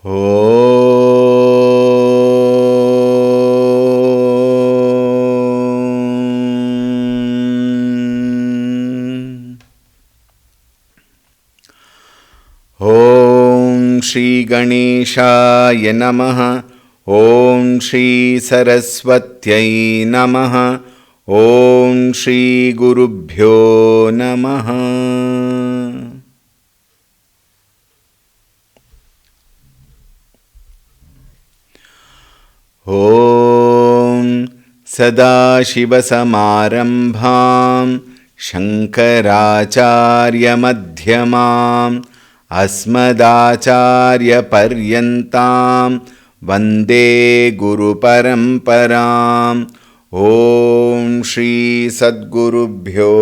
ॐ श्री गणेशाय नमः। ॐ श्री सरस्वत्यै नमः। ॐ श्री गुरुभ्यो नमः। ॐ सदाशिवसमारम्भां शङ्कराचार्यमध्यमाम् अस्मदाचार्यपर्यन्तां वन्दे गुरुपरम्पराम्। ॐ श्री सद्गुरुभ्यो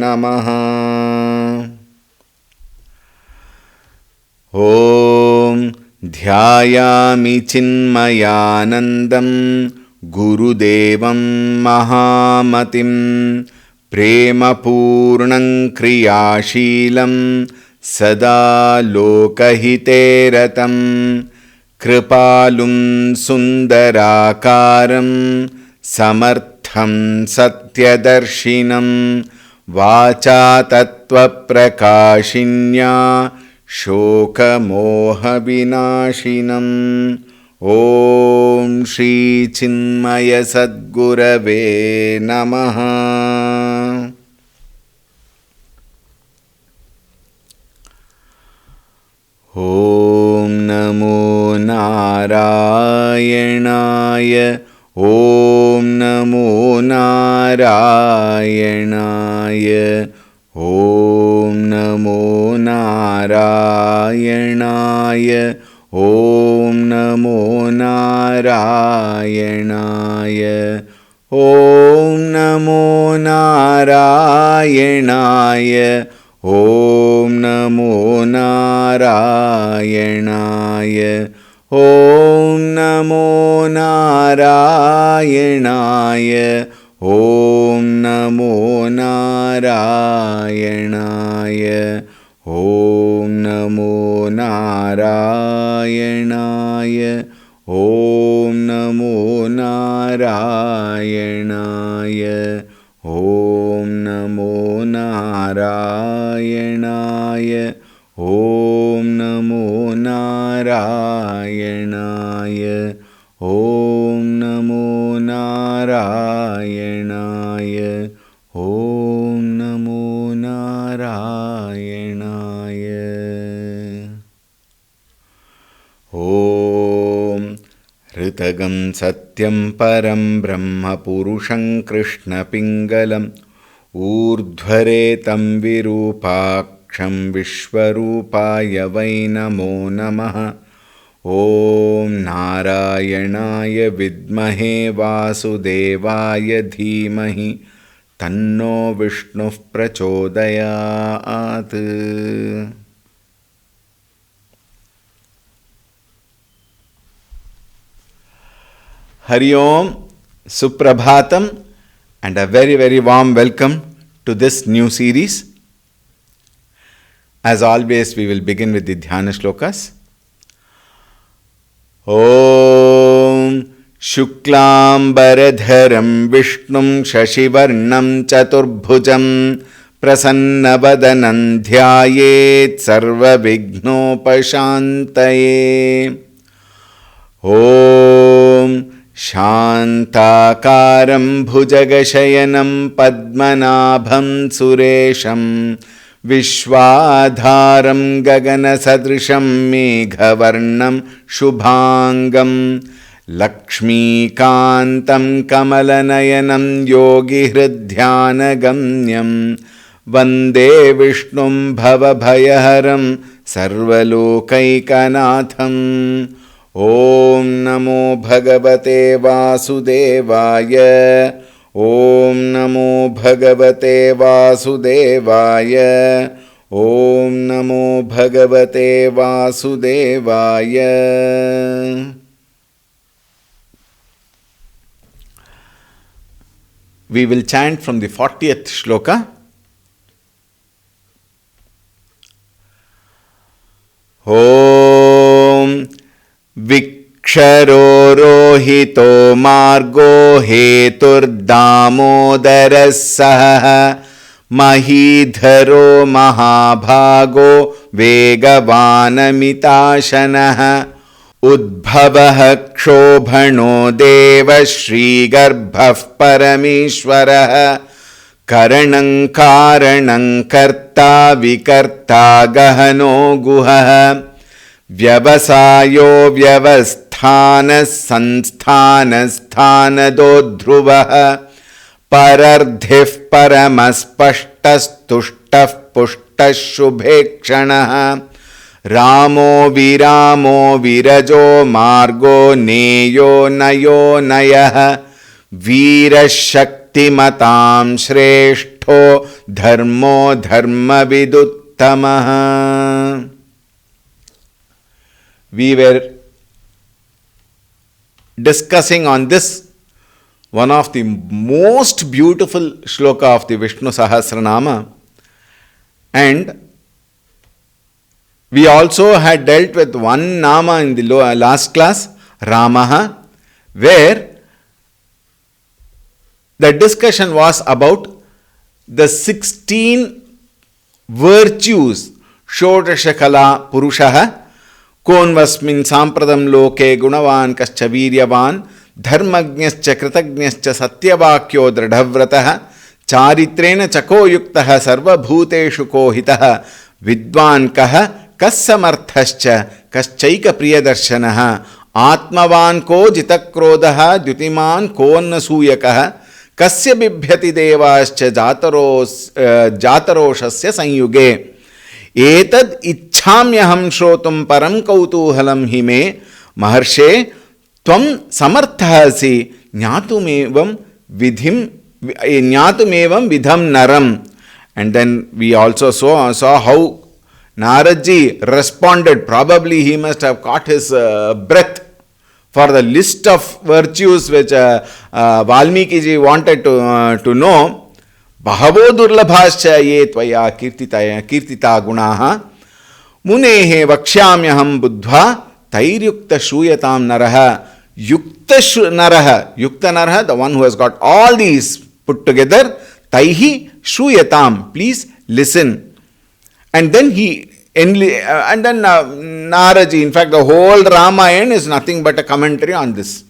नमः। ॐ ध्यायामि चिन्मयानन्दं गुरुदेवं महामतिं प्रेमपूर्णं क्रियाशीलं सदा लोकहितेरतं कृपालुं सुन्दराकारं समर्थं सत्यदर्शिनं वाचा तत्त्वप्रकाशिन्या शोकमोहविनाशिनम्। ॐ श्री चिन्मय सद्गुरवे नमः। ॐ नमो नारायणाय। ॐ नमो नारायणाय। ॐ नमो नारायणाय। ॐ नमो नारायणाय। ॐ नमो नारायणाय। ॐ नमो नारायणाय। ॐ नमो नारायणाय। ॐ नमो नारायणाय। ॐ नमो नारायणाय। ॐ नमो नारायणाय। ॐ नमो नारायणाय। ॐ नमो नारायणाय। ॐ नमो नारायणाय। ॐ नमो नारायणाय। ॐ ऋतगं सत्यं परं ब्रह्म पुरुषं कृष्णपिङ्गलम् ऊर्ध्वरेतं विरूपाक्षं विश्वरूपाय वै नमो नमः। ॐ नारायणाय विद्महे वासुदेवाय धीमहि तन्नो विष्णुः प्रचोदयात्। Hari Om, Suprabhatam, and a very, very warm welcome to this new series. As always, we will begin with the Dhyana Shlokas. Om Shuklambaradharam Vishnum Shashivarnam Chaturbhujam Prasannabadanam Dhyayet Sarva Vignopashantaye. Om Shantakaram Bhujagashyanam Padmanabham Suresham Vishwadharam Gaganasadrisham Meghavarnam Shubhangam Lakshmikantam Kamalanayanam Yogi Hriddhyanagamnyam Vande Vishnum Bhavabhayaharam Sarvalokaikanaatham. Om Namo Bhagavate Vasudevaya. Om Namo Bhagavate Vasudevaya. Om Namo Bhagavate Vasudevaya. We will chant from the 40th shloka. Om रोहितो मार्गो हेतुर्दामोदरः सः महीधरो महाभागो वेगवानमिताशनः उद्भवः क्षोभणो देवः श्रीगर्भः परमेश्वरः करणं कारणं कर्ता विकर्ता गहनो गुहः व्यवसायो व्यवस्थानः संस्थानस्थानदो ध्रुवः परर्धिः परमस्पष्टस्तुष्टः पुष्टः शुभेक्षणः रामो विरामो विरजो मार्गो नेयो नयो नयः वीरः शक्तिमतां श्रेष्ठो धर्मो धर्मविदुत्तमः. We were discussing on this, one of the most beautiful shloka of the Vishnu Sahasranama, and we also had dealt with one nama in the last class, Ramaha, where the discussion was about the 16 virtues, Shodashakala Purushaha, Konvasmin Sampradam Loke Gunavan Kascha Viryavan, Dharmagnyascha Kritagnyascha Satyavakyo Dradhavrataha, Charitrena Chako Yuktaha Sarva Bhuteshu Kohitaha, Vidwan Kaha Kassamarthascha Kaschaika Priyadarshanaha, Atmavan Ko Jitakrodaha Dyutiman Ko Annasuyakaha, Kasya Bibhyati Devascha Jataroshasya Sanyuge. Etad ichhamyaham shrotum param kautuhalam hime maharshe tvam samarthasi jnatumevam vidham naram. And then we also saw how Naradji responded. Probably he must have caught his breath for the list of virtues which Valmiki ji wanted to know. Bahavo durlabhascha ye tvaya kirtita gunaha munehe vakshyamyaham buddha tairyukta shruyatam naraha yukta naraha, the one who has got all these put together, taihi shruyatam, please listen. And then Naraji, in fact the whole Ramayana is nothing but a commentary on this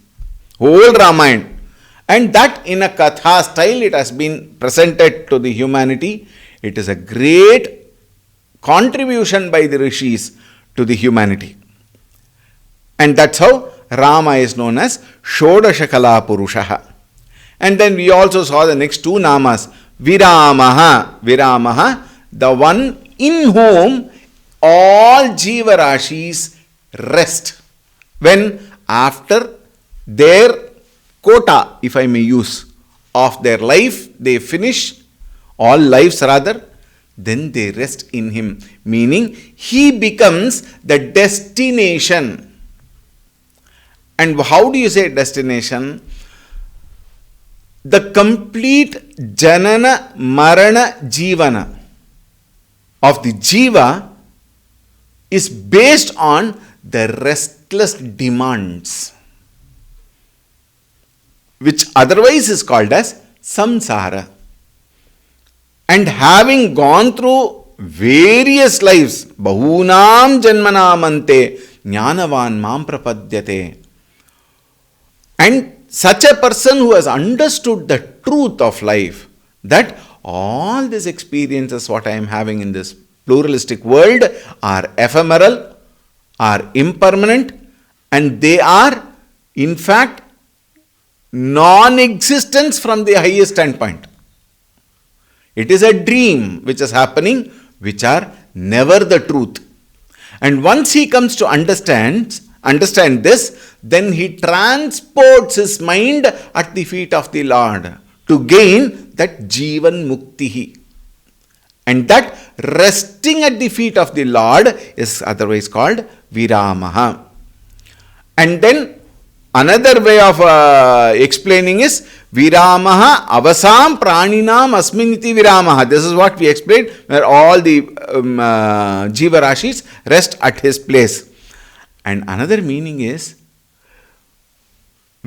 whole Ramayana. And that in a Katha style it has been presented to the humanity. It is a great contribution by the Rishis to the humanity. And that's how Rama is known as Shodashakala Purushaha. And then we also saw the next two namas. Viramaha, the one in whom all Jiva Rashis rest. When after their quota, if I may use, of their life, they finish, all lives rather, then they rest in him. Meaning, he becomes the destination. And how do you say destination? The complete Janana Marana Jivana of the Jiva is based on the restless demands, which otherwise is called as samsara. And having gone through various lives, bahunam janmanamante jnanavan mam prapadyate. And such a person who has understood the truth of life, that all these experiences what I am having in this pluralistic world are ephemeral, are impermanent, and they are in fact non-existence from the highest standpoint. It is a dream which is happening, which are never the truth. And once he comes to understand this, then he transports his mind at the feet of the Lord to gain that Jivan Muktihi. And that resting at the feet of the Lord is otherwise called Viramaha. And then another way of explaining is Viramaha avasam praninam asminiti viramaha. This is what we explained, where all the Jiva Rashis rest at his place. And another meaning is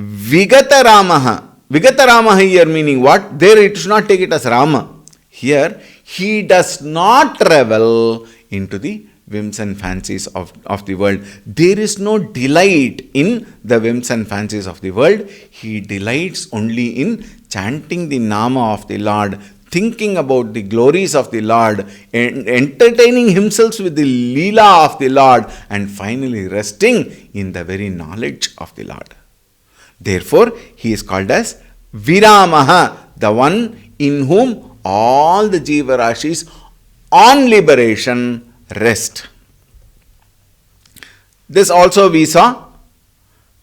Vigata Ramaha. Vigata Ramaha here meaning what? There it should not take it as Rama. Here, he does not revel into the whims and fancies of the world. There is no delight in the whims and fancies of the world. He delights only in chanting the Nama of the Lord, thinking about the glories of the Lord, and entertaining himself with the Leela of the Lord, and finally resting in the very knowledge of the Lord. Therefore, he is called as Viramaha, the one in whom all the Jiva Rashis on liberation rest. This also we saw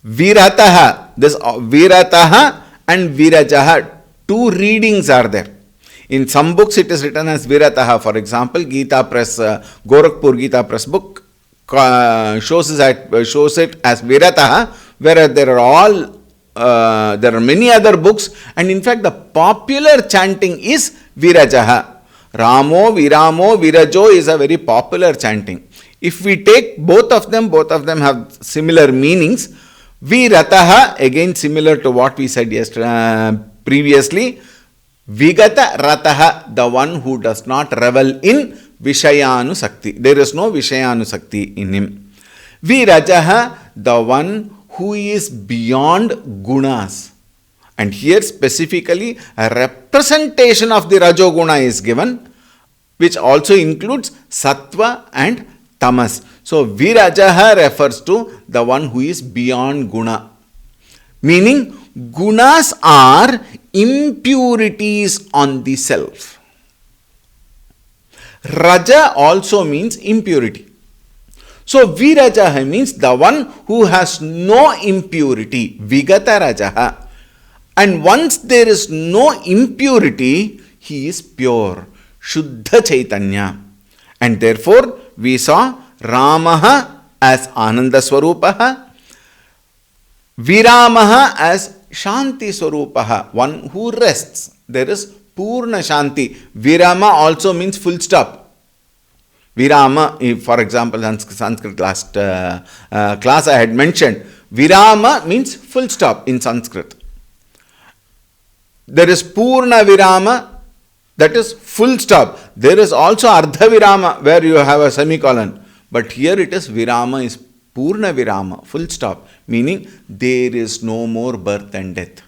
Virataha. This Virataha and Virajaha, two readings are there. In some books it is written as Virataha. For example, Gita Press, Gorakhpur Gita Press book shows it as Virataha, whereas there are many other books, and in fact the popular chanting is Virajaha. Ramo, Viramo, Virajo is a very popular chanting. If we take both of them have similar meanings. Virataha, again similar to what we said previously. Vigata Rataha, the one who does not revel in Vishayanusakti. There is no Vishayanusakti in him. Virajaha, the one who is beyond gunas. And here specifically a representation of the Rajoguna is given, which also includes Sattva and Tamas. So Virajaha refers to the one who is beyond guna. Meaning gunas are impurities on the self. Raja also means impurity. So Virajaha means the one who has no impurity. Vigata Rajaha. And once there is no impurity, he is pure. Shuddha Chaitanya. And therefore, we saw Ramaha as Ananda Swarupaha, Viramaha as Shanti Swarupaha, one who rests. There is Purna Shanti. Virama also means full stop. Virama, for example, Sanskrit last class I had mentioned, Virama means full stop in Sanskrit. There is Purna Virama, that is full stop. There is also Ardha Virama, where you have a semicolon. But here it is Virama is Purna Virama, full stop. Meaning there is no more birth and death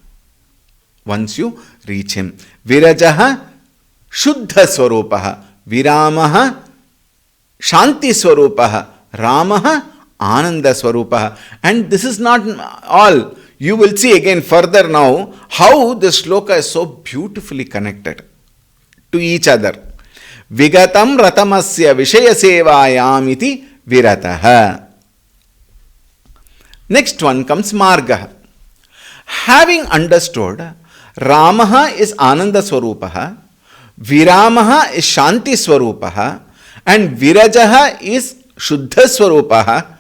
once you reach him. Virajaha Shuddha Swarupaha, Viramaha Shanti Swarupaha, Ramaha Ananda Swarupaha. And this is not all. You will see again further now how this shloka is so beautifully connected to each other. Vigatam ratamasya vishaya sevayam iti virataha. Next one comes Marga. Having understood Ramaha is Ananda Swarupaha, Viramaha is Shanti Swarupaha, and Virajaha is Shuddha Swarupaha,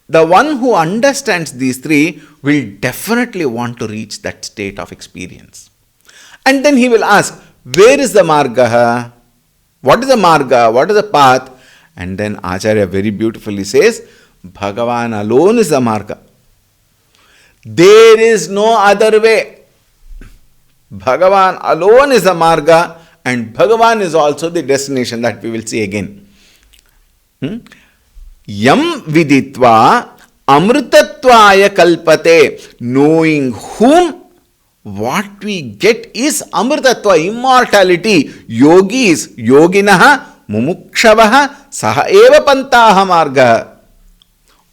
the one who understands these three will definitely want to reach that state of experience. And then he will ask, where is the Marga? What is the Marga? What is the path? And then Acharya very beautifully says, Bhagavan alone is the Marga. There is no other way. Bhagavan alone is the Marga, and Bhagavan is also the destination that we will see again. Yam viditva amritatvaya kalpate. Knowing whom, what we get is amritatva, immortality. Yogis, yoginaha, mumukshavaha, saha eva pantaha marga.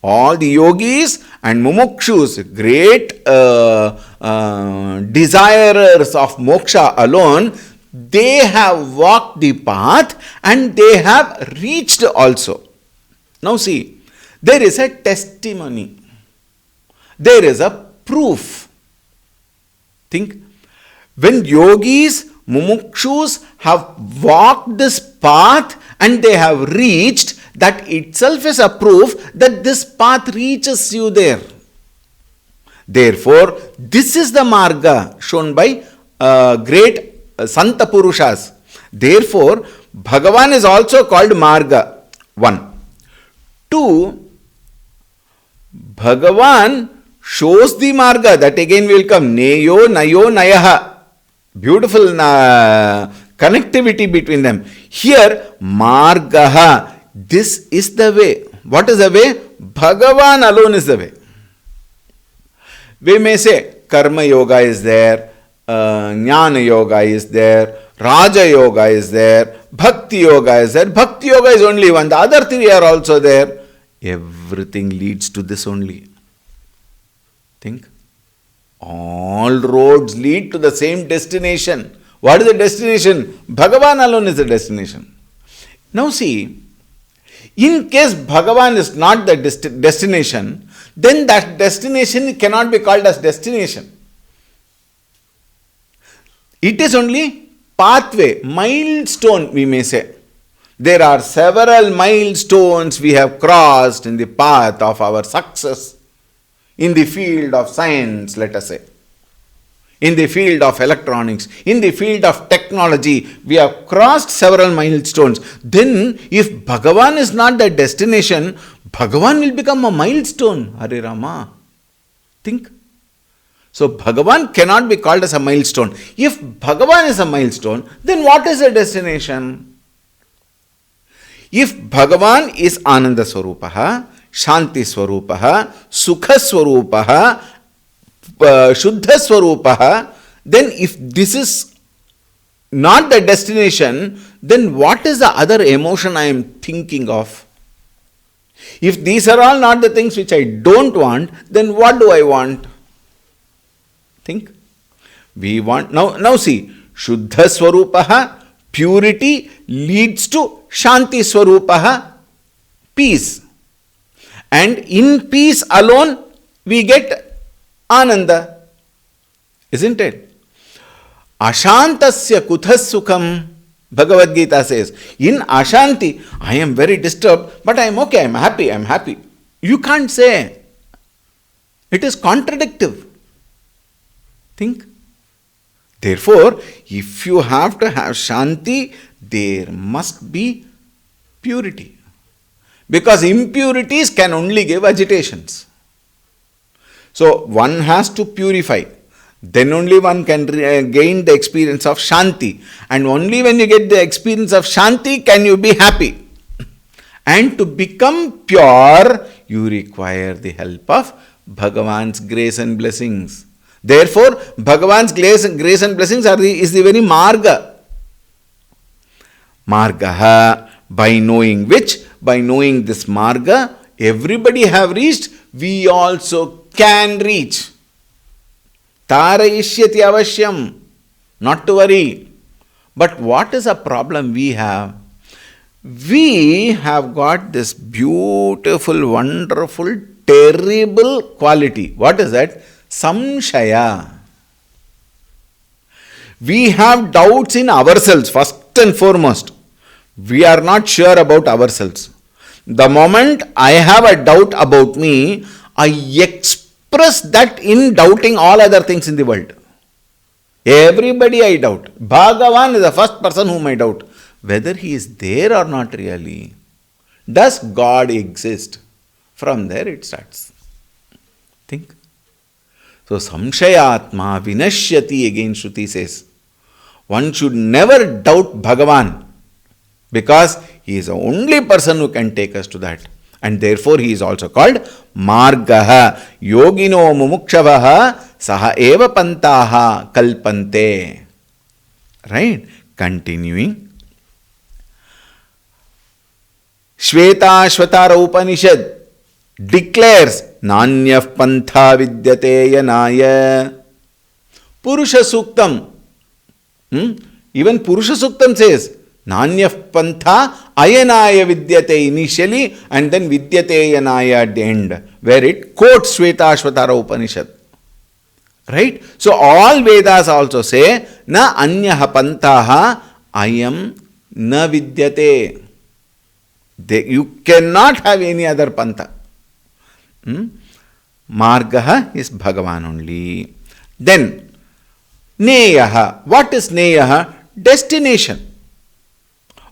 All the yogis and mumukshus, great desirers of moksha alone, they have walked the path and they have reached also. Now see, there is a testimony. There is a proof. Think, when yogis, mumukshus have walked this path and they have reached, that itself is a proof that this path reaches you there. Therefore, this is the marga shown by great Santa Purushas. Therefore, Bhagavan is also called marga. 1. 2. Bhagavan shows the marga. That again will come. Neyo, nayo, nayaha. Beautiful connectivity between them. Here, margaha. This is the way. What is the way? Bhagavan alone is the way. We may say karma yoga is there, jnana yoga is there, raja yoga is there, bhakti yoga is there. Bhakti yoga is only one. The other three are also there. Everything leads to this only. Think. All roads lead to the same destination. What is the destination? Bhagavan alone is the destination. Now see, in case Bhagavan is not the destination, then that destination cannot be called as destination. It is only pathway, milestone we may say. There are several milestones we have crossed in the path of our success in the field of science, let us say. In the field of electronics, in the field of technology, we have crossed several milestones. Then, if Bhagavan is not the destination, Bhagavan will become a milestone. Hare Rama. Think. So, Bhagavan cannot be called as a milestone. If Bhagavan is a milestone, then what is the destination? If Bhagavan is Ananda Swarupaha, Shanti Swarupaha, Sukha Swarupaha, Shuddha Swarupaha, then if this is not the destination, then what is the other emotion I am thinking of? If these are all not the things which I don't want, then what do I want? Think. We want, now see, Shuddha Swarupaha, purity leads to Shanti Swarupaha, peace. And in peace alone, we get Ananda, isn't it? Ashantasya kuthas sukham, Bhagavad Gita says. In Ashanti, I am very disturbed, but I am okay, I am happy. You can't say. It is contradictive. Think. Therefore, if you have to have Shanti, there must be purity. Because impurities can only give agitations. So, one has to purify. Then only one can gain the experience of Shanti. And only when you get the experience of Shanti can you be happy. And to become pure, you require the help of Bhagavan's grace and blessings. Therefore, Bhagavan's grace and blessings is the very marga. Margaha, by knowing which? By knowing this marga, everybody have reached, we also can reach. Tarayishyati avashyam. Not to worry. But what is a problem we have? We have got this beautiful, wonderful, terrible quality. What is that? Samshaya. We have doubts in ourselves, first and foremost. We are not sure about ourselves. The moment I have a doubt about me, I express that in doubting all other things in the world. Everybody I doubt. Bhagavan is the first person whom I doubt. Whether he is there or not really. Does God exist? From there it starts. Think. So, samshayatma vinashyati, again Shruti says. One should never doubt Bhagavan. Because he is the only person who can take us to that. And therefore he is also called Margaha. Yogino mumukshavaha saha eva pantaha kalpante. Right? Continuing. Shvetashvatara Upanishad declares Nanyaf pantha vidyate yanaya. Purusha Suktam. Even Purusha Suktam says Nanyaf pantha ayanaya vidyate initially and then vidyate yanaya at the end, where it quotes Shvetashvatara Upanishad. Right? So all Vedas also say na anyaha pantaha ayam na vidyate. You cannot have any other pantha. Margaha is Bhagavan only. Then Neyaha. What is Neyaha? Destination.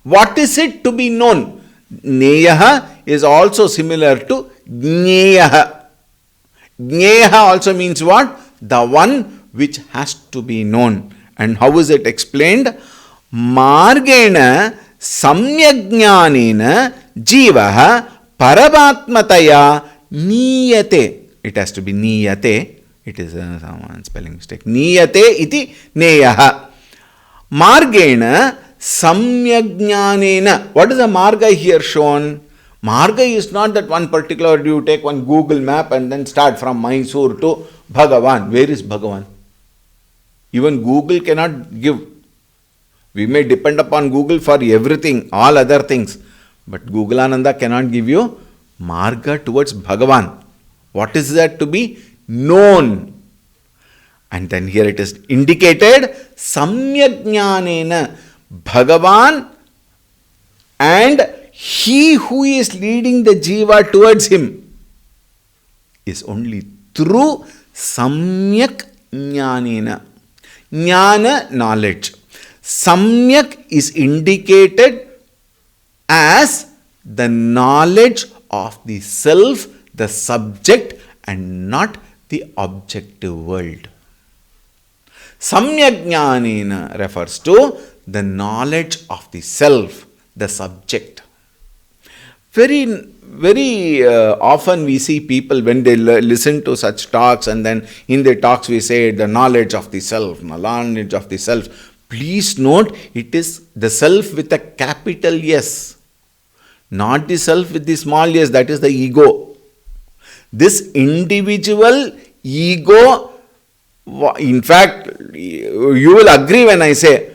What is it to be known? Neyaha is also similar to Jneyaha. Jnaya also means what? The one which has to be known. And how is it explained? Margena samyajnanena jivaha paramatmataya niyate. It has to be niyate. It is some spelling mistake. Niyate iti neyaha. Margena samyajnanena. What is the marga here shown? Marga is not that one particular, you take one Google map and then start from Mysore to Bhagavan. Where is Bhagavan? Even Google cannot give. We may depend upon Google for everything, all other things. But Google Ananda cannot give you marga towards Bhagavan. What is that to be known? And then here it is indicated, samyajnanena, Bhagavan and he who is leading the jiva towards him is only through samyak jnanena. Jnana, knowledge. Samyak is indicated as the knowledge of the self, the subject, and not the objective world. Samyak jnanena refers to the knowledge of the self, the subject. Very often we see people when they listen to such talks, and then in their talks we say the knowledge of the self, knowledge of the self. Please note, it is the self with a capital S, not the self with the small s, that is the ego. This individual ego, in fact, you will agree when I say,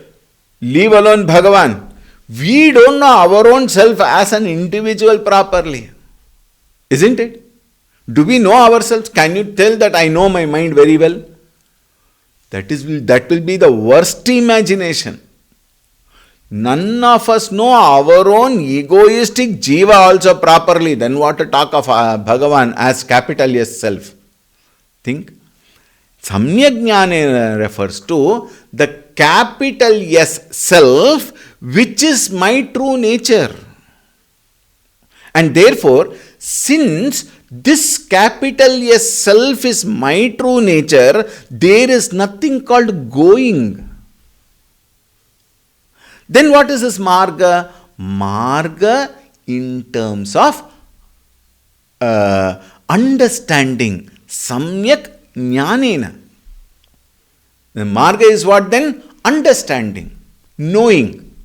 leave alone Bhagavan. We don't know our own self as an individual properly. Isn't it? Do we know ourselves? Can you tell that I know my mind very well? That will be the worst imagination. None of us know our own egoistic jiva also properly. Then what to talk of Bhagavan as capital S self? Think. Samyajnana refers to the capital S self, which is my true nature. And therefore, since this capital S self is my true nature, there is nothing called going. Then what is this marga? Marga in terms of understanding. Samyak jnanena. The marga is what then? Understanding, knowing,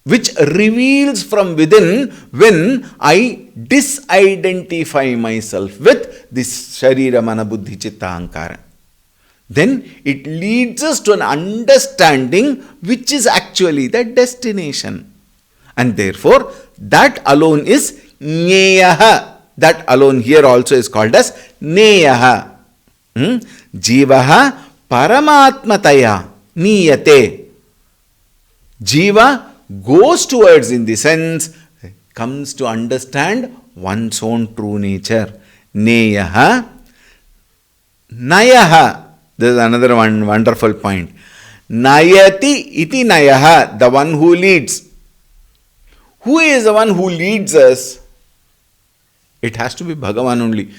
which reveals from within when I disidentify myself with this sharira, mana, buddhi, chitta, ahankara. Then it leads us to an understanding which is actually the destination. And therefore, that alone is jneyaha. That alone here also is called as neyaha. Jivaha paramatmataya niyate. Jiva goes towards, in the sense, comes to understand one's own true nature. Neyaha. Nayaha. This is another one wonderful point. Nayati iti nayaha. The one who leads. Who is the one who leads us? It has to be Bhagavan only.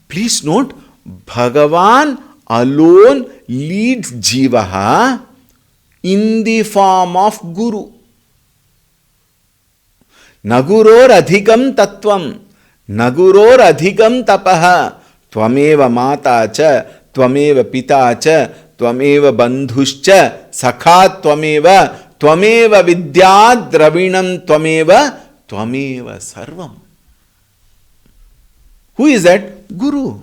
Please note, Bhagavan alone leads jivaha in the form of Guru. Naguror adhikam tattvam, naguror adhikam tapaha, tvameva mata cha, tvameva pita cha, tvameva bandhuscha, sakha tvameva, tvameva vidyad dravinam tvameva, tvameva sarvam. Who is that? Guru.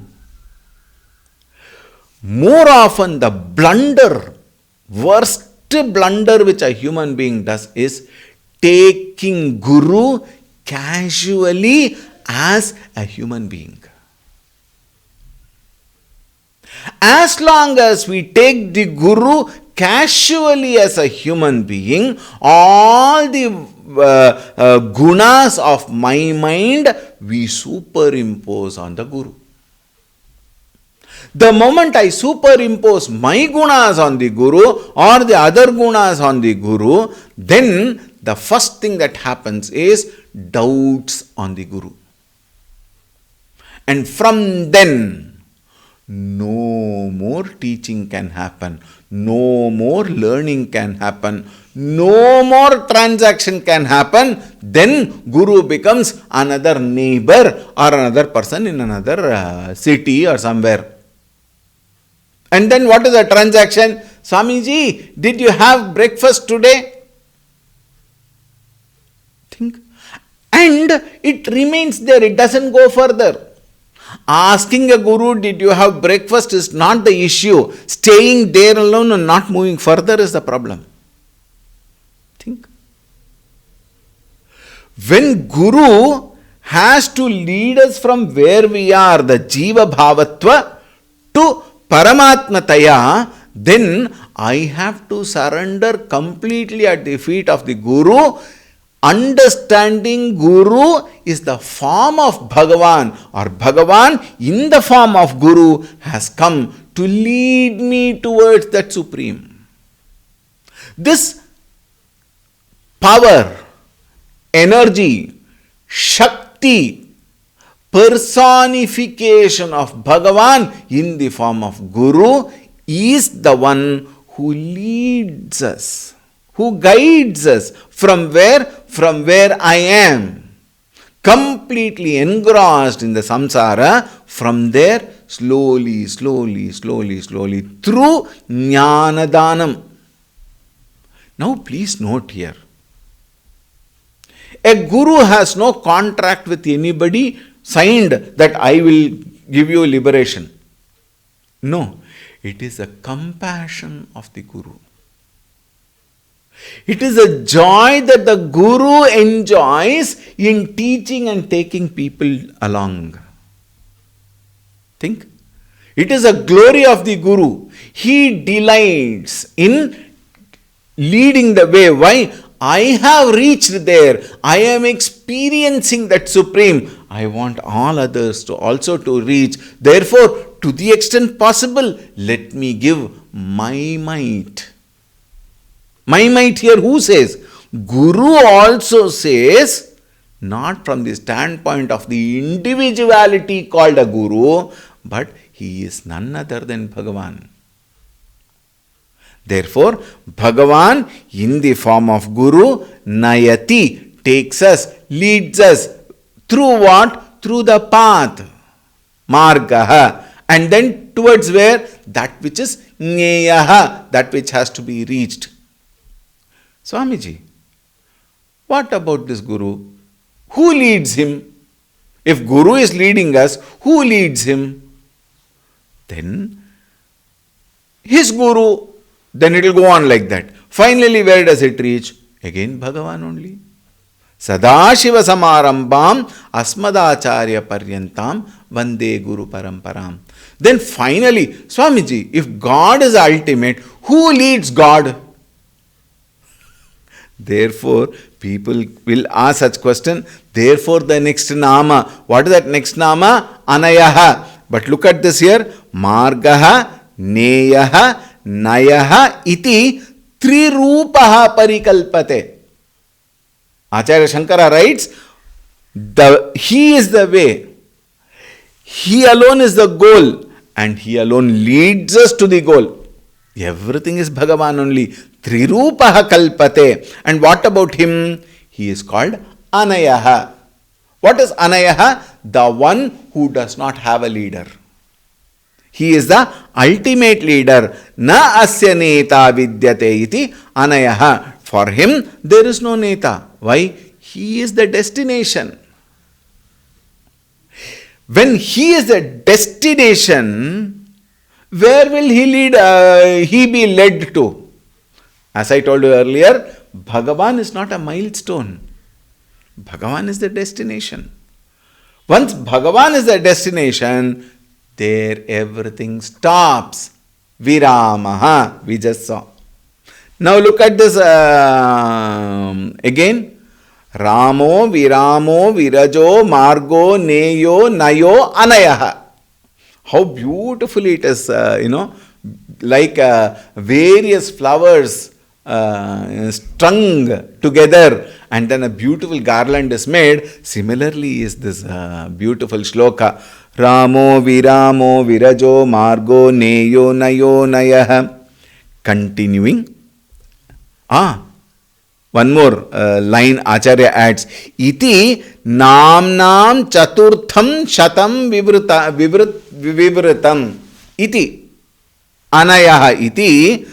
More often the blunder, worst blunder which a human being does is taking Guru casually as a human being. As long as we take the Guru casually as a human being, all the gunas of my mind we superimpose on the Guru. The moment I superimpose my gunas on the Guru or the other gunas on the Guru, then the first thing that happens is doubts on the Guru. And from then, no more teaching can happen. No more learning can happen. No more transaction can happen. Then Guru becomes another neighbor or another person in another city or somewhere. And then what is the transaction? Swamiji, did you have breakfast today? Think. And it remains there. It doesn't go further. Asking a guru, did you have breakfast, is not the issue. Staying there alone and not moving further is the problem. Think. When Guru has to lead us from where we are, the Jiva Bhavatva, to Paramatmataya, then I have to surrender completely at the feet of the Guru. Understanding Guru is the form of Bhagavan, or Bhagavan in the form of Guru has come to lead me towards that Supreme. This power, energy, Shakti, personification of Bhagavan in the form of Guru is the one who leads us, who guides us from where? From where I am, completely engrossed in the samsara. From there, slowly, through Jnanadanam. Now please note here, a guru has no contract with anybody signed that I will give you liberation. No, it is a compassion of the Guru. It is a joy that the Guru enjoys in teaching and taking people along. Think. It is a glory of the Guru. He delights in leading the way. Why? I have reached there. I am experiencing that Supreme. I want all others to also to reach. Therefore, to the extent possible, let me give my might. My might here, who says? Guru also says, not from the standpoint of the individuality called a Guru, but he is none other than Bhagavan. Therefore, Bhagavan in the form of Guru, Nayati, takes us, leads us through what? Through the path, Margaha, and then towards where? That which is Jneyaha, that which has to be reached. Swamiji, what about this Guru? Who leads him? If Guru is leading us, who leads him? Then his Guru, then it will go on like that. Finally, where does it reach? Again, Bhagavan only. Sadashiva Samarambam Asmadacharya Paryantam Vande Guru Paramparam. Then finally, Swamiji, if God is ultimate, who leads God? Therefore, people will ask such question. Therefore, the next nama. What is that next nama? Anayaha. But look at this here. Margaha, Neyaha, Nayaha iti Trirupaha Parikalpate. Acharya Shankara writes, he is the way. He alone is the goal. And he alone leads us to the goal. Everything is Bhagavan only. Trirupaha kalpate. And what about him? He is called Anayaha. What is Anayaha? The one who does not have a leader. He is the ultimate leader. Na asya neta vidyate iti Anayaha. For him, there is no neta. Why? He is the destination. When he is the destination, where will he lead? He be led to? As I told you earlier, Bhagavan is not a milestone. Bhagavan is the destination. Once Bhagavan is the destination, there everything stops. Viramaha, we just saw. Now look at this again. Ramo, Viramo, Virajo, Margo, Neyo, Nayo, Anayaha. How beautifully it is, like various flowers strung together, and then a beautiful garland is made. Similarly is this beautiful shloka. Ramo viramo virajo margo neyo nayo nayah. Continuing. One more line Acharya adds. Iti namnam chaturtham shatam vivritam. Iti anayah iti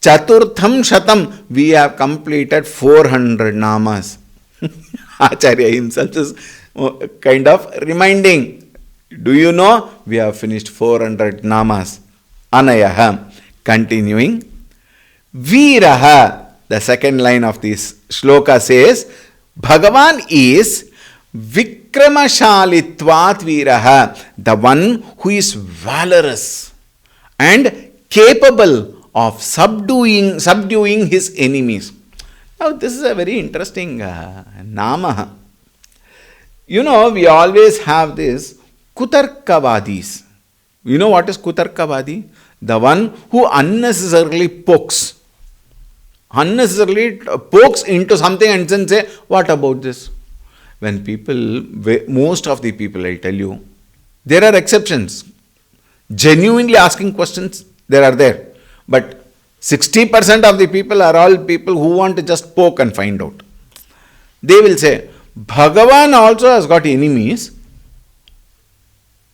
chaturtham shatam. We have completed 400 namas. Acharya himself is kind of reminding. Do you know? We have finished 400 namas. Anayah. Continuing. Viraha. The second line of this shloka says, Bhagavan is Vikramashalitvat Viraha, the one who is valorous and capable of subduing his enemies. Now, this is a very interesting nama. You know, we always have this Kutarkavadis. You know what is Kutarkavadi? The one who unnecessarily pokes into something and then say, what about this? When people, most of the people, I tell you, there are exceptions. Genuinely asking questions, there are there. But 60% of the people are all people who want to just poke and find out. They will say, Bhagavan also has got enemies.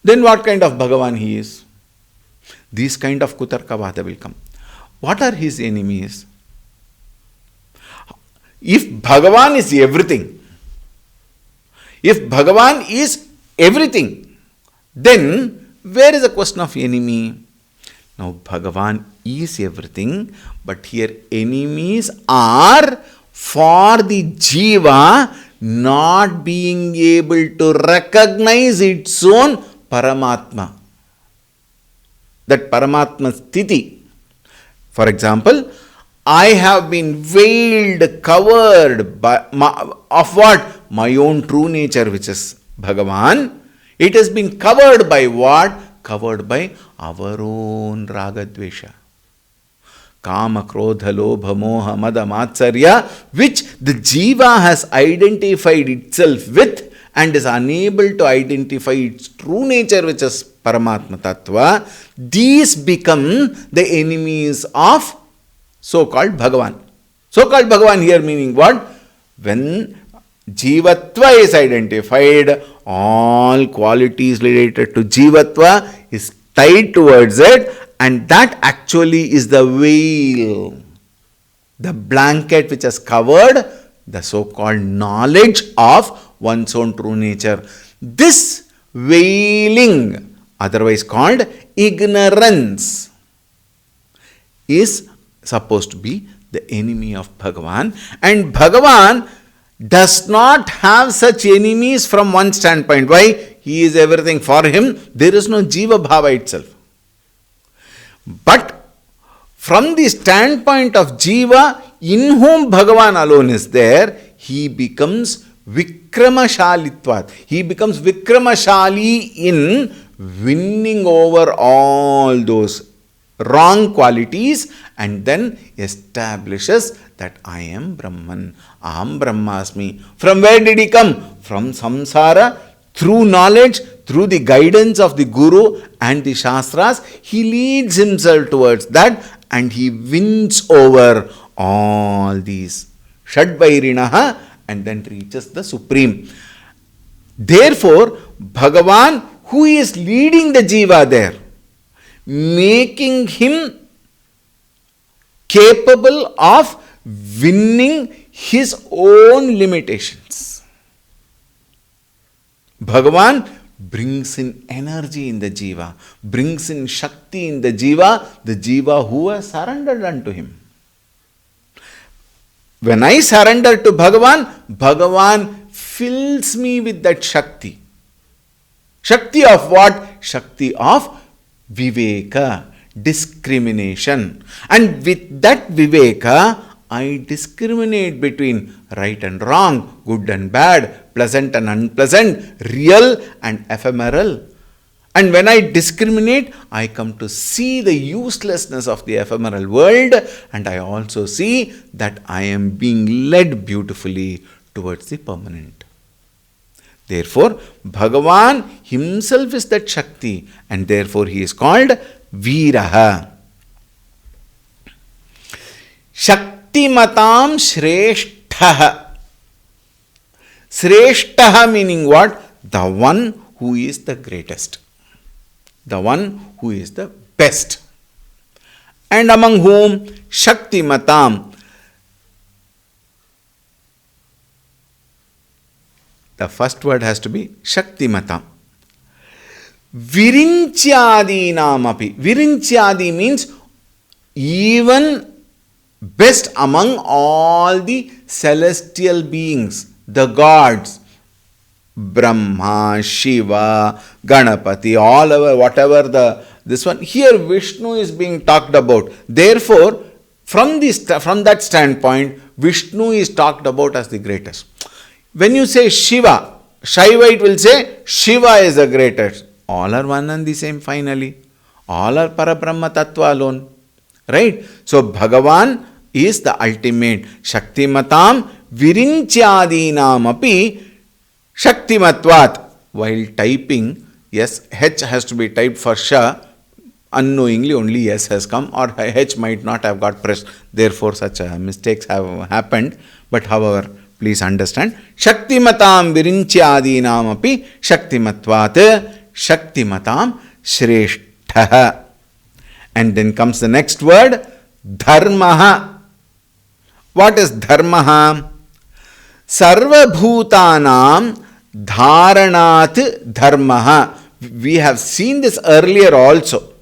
Then what kind of Bhagavan he is? These kind of Kutarkavada will come. What are his enemies? If Bhagavan is everything, then where is the question of enemy? Now Bhagavan is everything, but here enemies are for the jiva not being able to recognize its own Paramatma. That Paramatma Sthiti. For example, I have been veiled, covered by of what? My own true nature, which is Bhagavan. It has been covered by what? Covered by our own Ragadvesha. Kama, Krodha, Lobha, Moha, Mada, Matsarya, which the jiva has identified itself with and is unable to identify its true nature, which is Paramatma Tattva. These become the enemies of so-called Bhagavan. So-called Bhagavan here meaning what? When Jivatva is identified, all qualities related to Jivatva is tied towards it, and that actually is the veil, the blanket which has covered the so-called knowledge of one's own true nature. This veiling, otherwise called ignorance, is supposed to be the enemy of Bhagavan, and Bhagavan does not have such enemies from one standpoint. Why? He is everything. For him, there is no Jiva Bhava itself. But from the standpoint of Jiva, in whom Bhagavan alone is there, he becomes Vikramashalitvat. He becomes Vikramashali in winning over all those wrong qualities and then establishes that I am Brahman, Aham Brahmasmi. From where did he come? From samsara, through knowledge, through the guidance of the Guru and the Shastras, he leads himself towards that and he wins over all these Shadvairinaha and then reaches the Supreme. Therefore, Bhagavan, who is leading the Jiva there, making him capable of winning his own limitations. Bhagavan brings in energy in the Jiva, brings in Shakti in the Jiva who has surrendered unto him. When I surrender to Bhagavan, Bhagavan fills me with that Shakti. Shakti of what? Shakti of Viveka, discrimination. And with that Viveka, I discriminate between right and wrong, good and bad, pleasant and unpleasant, real and ephemeral. And when I discriminate, I come to see the uselessness of the ephemeral world, and I also see that I am being led beautifully towards the permanent. Therefore, Bhagavan himself is that Shakti, and therefore he is called Veeraha. Shaktimatam Shreshtaha. Shreshtaha meaning what? The one who is the greatest. The one who is the best. And among whom? Shaktimatam. The first word has to be Shaktimatam. Virinchadinamapi. Virinchadi means even best among all the celestial beings, the gods. Brahma, Shiva, Ganapati, all over, whatever this one. Here Vishnu is being talked about. Therefore, from that standpoint, Vishnu is talked about as the greatest. When you say Shiva, Shaivite will say Shiva is the greatest. All are one and the same finally. All are Parabrahma Tattva alone. Right? So Bhagavan is the ultimate. Shaktimatam Virinchadinam api Shaktimatvat. While typing, yes, H has to be typed for Sha. Unknowingly only S has come, or H might not have got pressed. Therefore such mistakes have happened. But however, please understand. Shaktimatam Virinchadinam api Shaktimatvat. Shaktimatam Shreshtaha. And then comes the next word, Dharmaha. What is Dharmaha? Sarva Bhutanam Dharanat Dharmaha. We have seen this earlier also.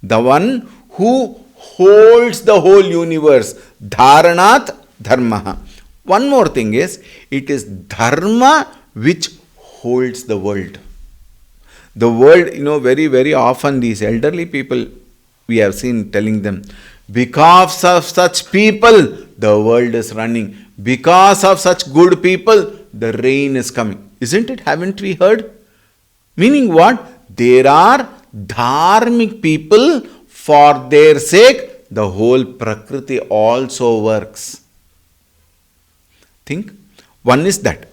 The one who holds the whole universe. Dharanat Dharmaha. One more thing is, it is Dharma which holds the world. The world, very, very often these elderly people, we have seen telling them, because of such people, the world is running. Because of such good people, the rain is coming. Isn't it? Haven't we heard? Meaning what? There are dharmic people, for their sake, the whole Prakriti also works. Think. One is that.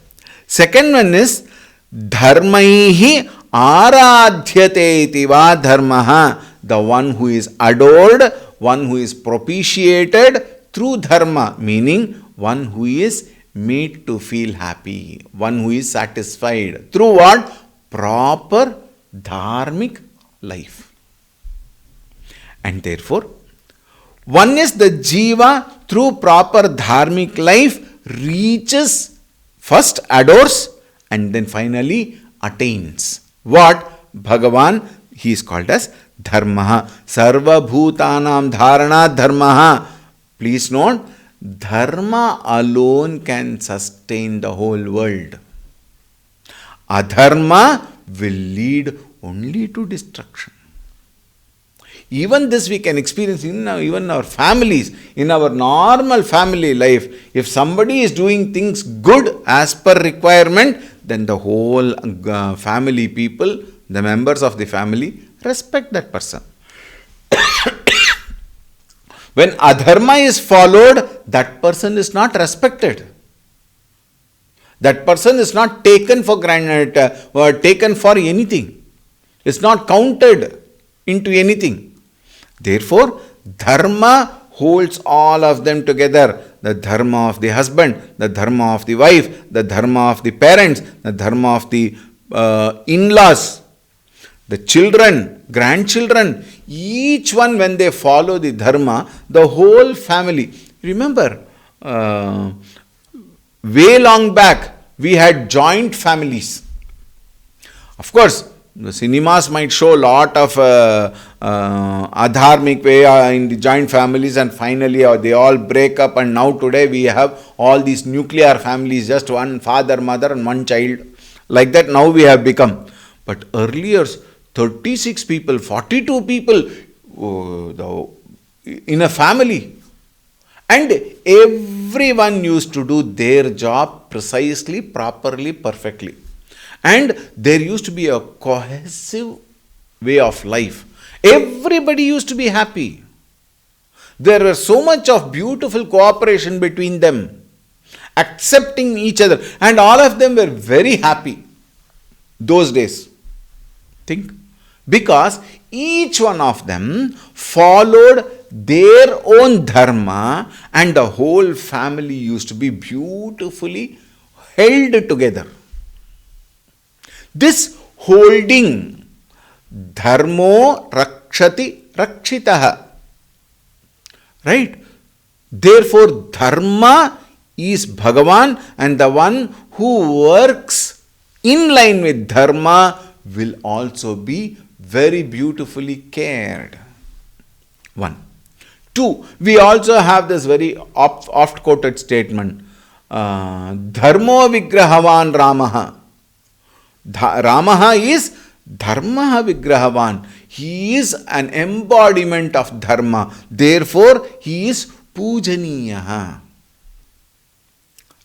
Second one is, Dharmaihi Aradhyate itiva Dharmaha. The one who is adored, one who is propitiated through Dharma, meaning one who is made to feel happy, one who is satisfied. Through what? Proper dharmic life. And therefore, one is the Jiva through proper dharmic life reaches, first adores, and then finally attains. What? Bhagavan, he is called as Dharmaha. Sarva Bhutanam Dharana Dharmaha. Please note, Dharma alone can sustain the whole world. Adharma will lead only to destruction. Even this we can experience in even our families, in our normal family life. If somebody is doing things good as per requirement, then the whole family people, the members of the family, respect that person. When adharma is followed, that person is not respected. That person is not taken for granted or taken for anything. It's not counted into anything. Therefore, dharma holds all of them together. The dharma of the husband, the dharma of the wife, the dharma of the parents, the dharma of the in-laws, the children, grandchildren, each one when they follow the dharma, the whole family. Remember, way long back, we had joint families. Of course, the cinemas might show a lot of adharmic way in the joint families, and finally they all break up, and now today we have all these nuclear families, just one father, mother and one child. Like that now we have become. But earlier, 36 people, 42 people in a family. And everyone used to do their job precisely, properly, perfectly. And there used to be a cohesive way of life. Everybody used to be happy. There was so much of beautiful cooperation between them, accepting each other, and all of them were very happy. those days. Think. Because each one of them followed their own dharma, and the whole family used to be beautifully held together. This holding, dharmo rakshati rakshitaha. Right? Therefore, dharma is Bhagavan, and the one who works in line with dharma will also be very beautifully cared. 1. 2. We also have this very oft quoted statement, Dharmo Vigrahavan Ramaha. Ramaha is Dharma Vigrahavan. He is an embodiment of dharma. Therefore, he is Pujaniyaha.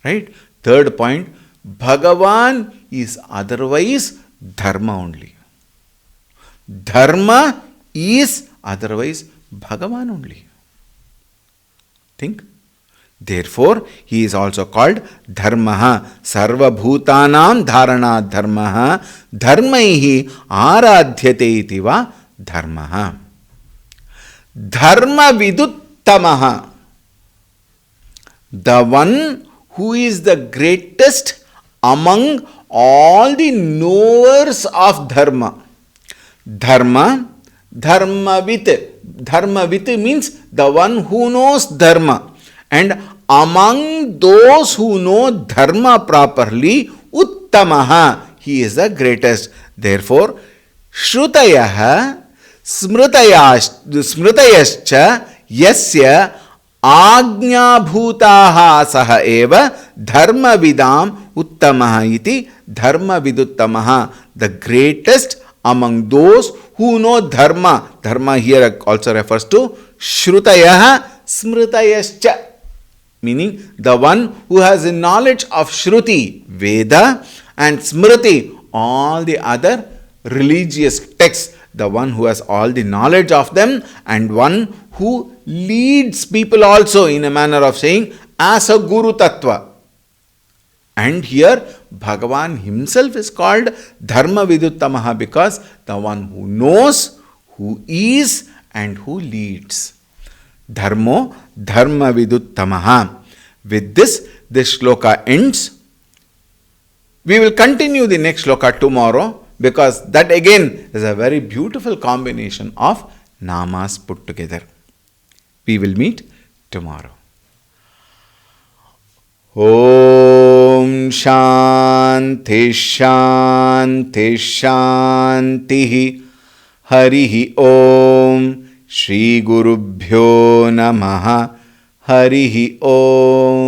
Right? Third point, Bhagavan is otherwise dharma only. Dharma is otherwise Bhagavan only. Think. Therefore, he is also called Dharmaha. Sarva Bhutanam Dharana Dharmaha. Dharmaihi Aradhyate itiva Dharmaha. Dharma Viduttamaha. The one who is the greatest among all the knowers of dharma. Dharma, dharmavit. Dharmavit means the one who knows dharma. And among those who know dharma properly, uttamaha, he is the greatest. Therefore, shrutayaha smritayascha yasya Ajñabhutaha saha eva dharma vidam uttamaha iti dharma viduttamaha. The greatest among those who know dharma. Dharma here also refers to Shrutayaha Smritayascha, meaning the one who has the knowledge of Shruti, Veda, and Smriti, all the other religious texts. The one who has all the knowledge of them, and one who leads people also in a manner of saying as a Guru Tattva. And here Bhagavan himself is called Dharma Viduttamaha because the one who knows, who is, and who leads. Dharmo Dharma Viduttamaha. With this shloka ends. We will continue the next shloka tomorrow, because that again is a very beautiful combination of namas put together. We will meet tomorrow. Om Shanti Shanti Shanti Harihi Om Shri Gurubhyo Namaha Harihi Om.